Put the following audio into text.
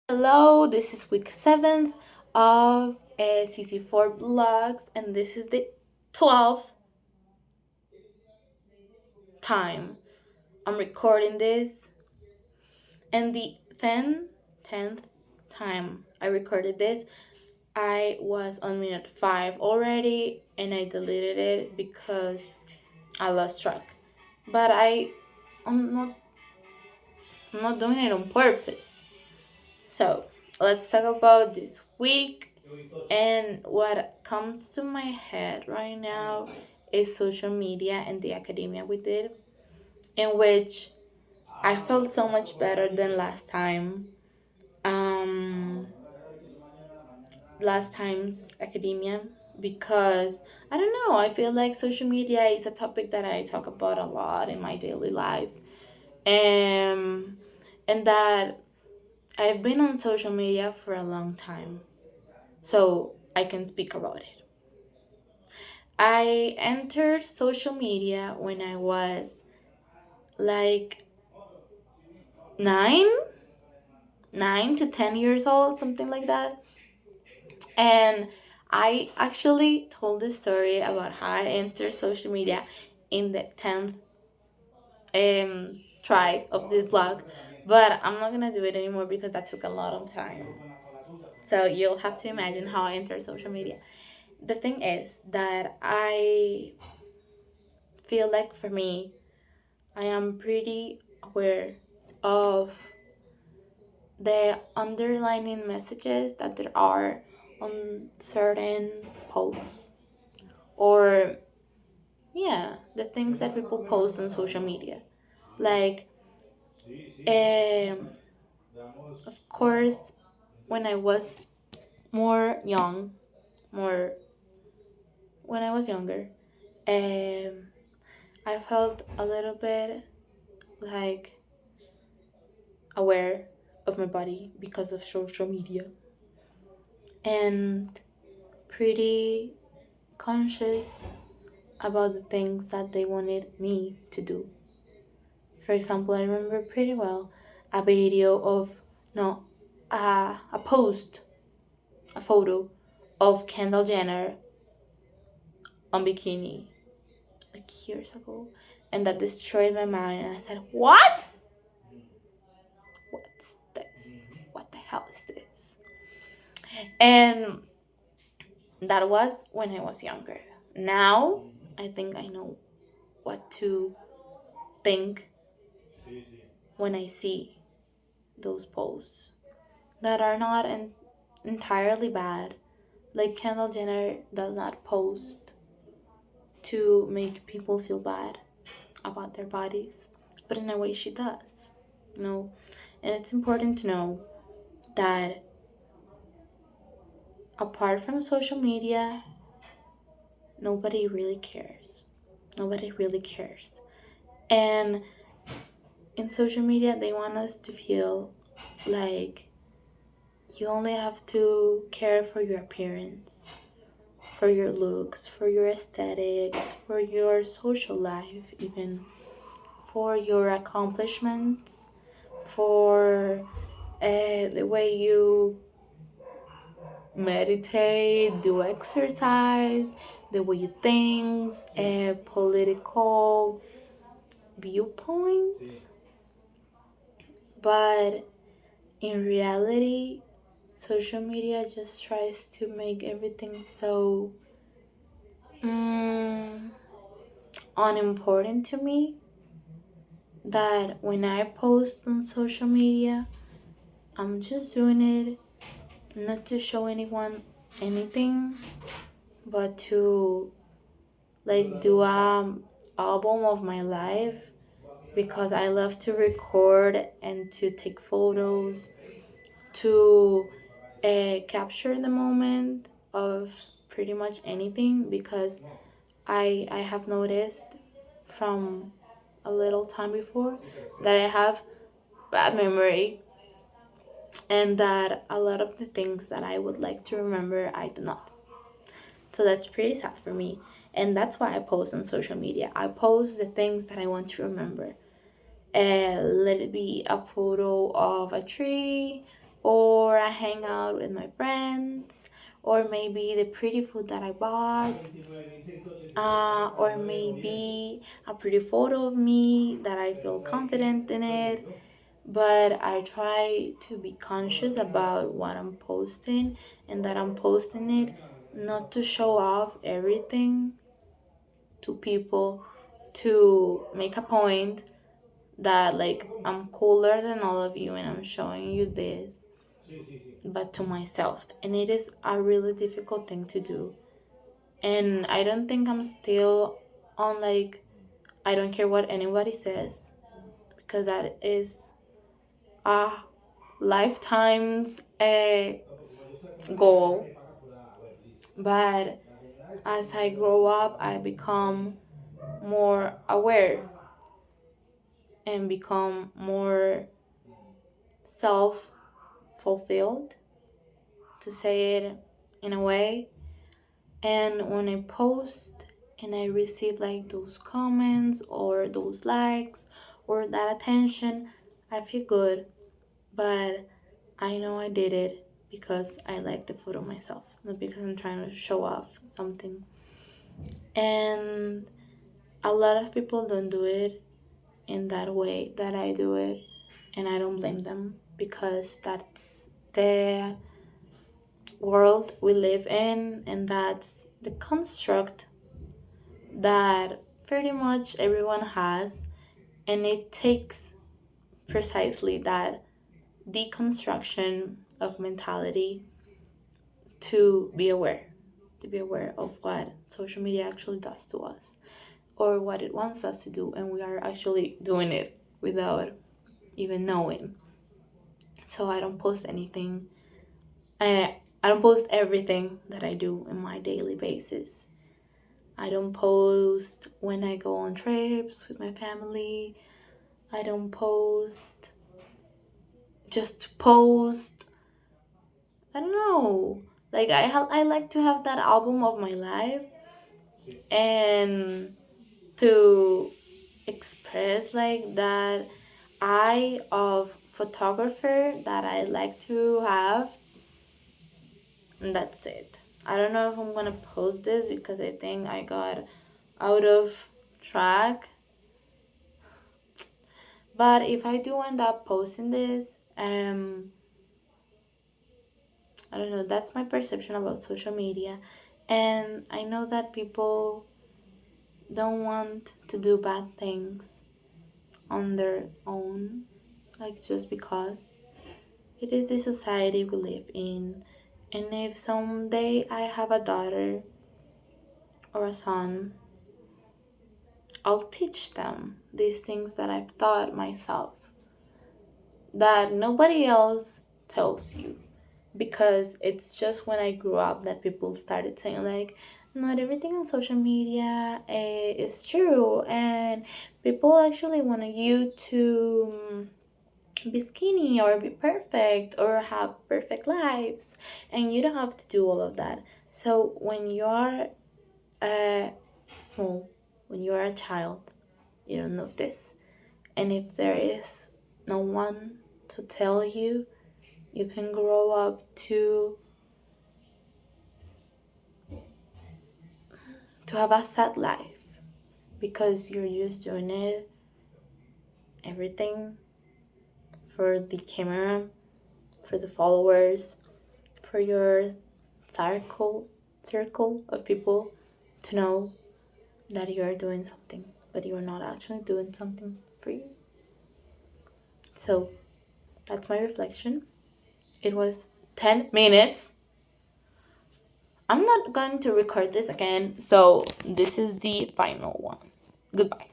Hello, this is week 7 of CC4 Vlogs, and this is the 12th time I'm recording this, and the 10th time I recorded this. I was on minute 5 already, and I deleted it because I lost track. But I'm not, I'm not doing it on purpose. So let's talk about this week. And what comes to my head right now is social media and the academia we did, in which I felt so much better than last time. Um, Last time's academia, because I don't know, I feel like social media is a topic that I talk about a lot in my daily life. Um, and that I've been on social media for a long time, so I can speak about it. I entered social media when I was like nine, 9 to 10 years old, something like that. And I actually told this story about how I entered social media in the 10th try of this blog, but I'm not gonna do it anymore because that took a lot of time. So you'll have to imagine how I entered social media. The thing is that I feel like for me, I am pretty aware of the underlining messages that there are on certain posts, or yeah, the things that people post on social media. Like, um, of course, when I was more young, more when I was younger, um, I felt a little bit like aware of my body because of social media, and pretty conscious about the things that they wanted me to do. For example, I remember pretty well a video of, no, a post, a photo of Kendall Jenner on bikini like years ago, and that destroyed my mind. And I said, "What? What's this? What the hell is this?" And that was when I was younger. Now, I think I know what to think when I see those posts that are not entirely bad. Like Kendall Jenner does not post to make people feel bad about their bodies, but in a way she does. You know, and it's important to know that apart from social media, nobody really cares. Nobody really cares. And in social media, they want us to feel like you only have to care for your appearance, for your looks, for your aesthetics, for your social life, even for your accomplishments, for the way you meditate, do exercise, the way you think, political viewpoints. But in reality, social media just tries to make everything so mm, unimportant to me that when I post on social media, I'm just doing it not to show anyone anything, but to like do a album of my life, because I love to record and to take photos, to capture the moment of pretty much anything, because I have noticed from a little time before that I have bad memory, and that a lot of the things that I would like to remember I do not. So that's pretty sad for me. And that's why I post on social media. I post the things that I want to remember. Let it be a photo of a tree, or or I hang out with my friends, or maybe the pretty food that I bought, or maybe a pretty photo of me that I feel confident in it. But I try to be conscious about what I'm posting, and that I'm posting it not to show off everything to people, to make a point that like I'm cooler than all of you and I'm showing you this, but to myself. And it is a really difficult thing to do. And I don't think I'm still on like I don't care what anybody says, because that is a lifetime's goal. But as I grow up, I become more aware and become more self fulfilled, to say it in a way. And when I post and I receive like those comments or those likes or that attention, I feel good. But I know I did it because I like the photo myself, not because I'm trying to show off something. And a lot of people don't do it in that way that I do it, and I don't blame them, because that's the world we live in, and that's the construct that pretty much everyone has. And it takes precisely that deconstruction of mentality to be aware of what social media actually does to us, or what it wants us to do, and we are actually doing it without even knowing. So I don't post anything. I don't post everything that I do in my daily basis. I don't post when I go on trips with my family. I don't post just to post. I don't know. Like I like to have that album of my life, and to express like that eye of photographer that I like to have. And that's it. I don't know if I'm gonna post this because I think I got out of track. But if I do end up posting this, I don't know, that's my perception about social media. And I know that people don't want to do bad things on their own, like just because. It is the society we live in. And if someday I have a daughter or a son, I'll teach them these things that I've thought myself, that nobody else tells you. Because it's just when I grew up that people started saying, like, not everything on social media is true, and people actually want you to be skinny or be perfect or have perfect lives, and you don't have to do all of that. So when you're uh, small, when you're a child, you don't know this. And if there is no one to tell you, you can grow up to have a sad life, because you're just doing it everything for the camera, for the followers, for your circle of people to know that you're doing something, but you're not actually doing something for you. So that's my reflection. It was 10 minutes. I'm not going to record this again, so this is the final one. Goodbye.